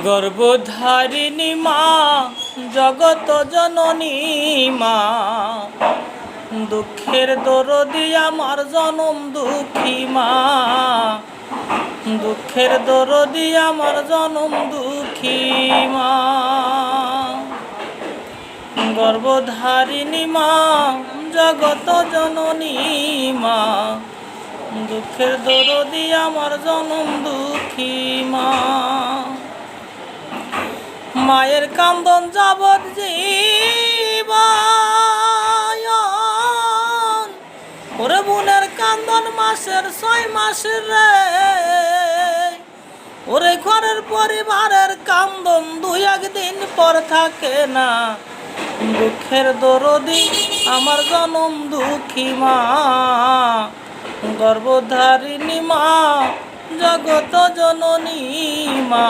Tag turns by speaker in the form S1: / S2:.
S1: গর্ভধারিণী মা, জগত জননী মা, দুঃখের দরদি আমার জনম দুঃখী মা, দুঃখের দরদি আমার জনম দুঃখী মা। গর্ভধারিণী মা, জগত জননী মা, দুঃখের দরদি আমার জনম দুঃখী মা। মায়ের কান্দন যাবৎ জীবন, ওরে বোনের কান্দন মাসের 6 মাসের রে, ওরে ঘরের পরিবারের কান্দন 2-1 দিন পর থাকে না। দুঃখের দরদি আমার জনম দুঃখী মা, গর্ভধারিণী মা, জগত জননী মা।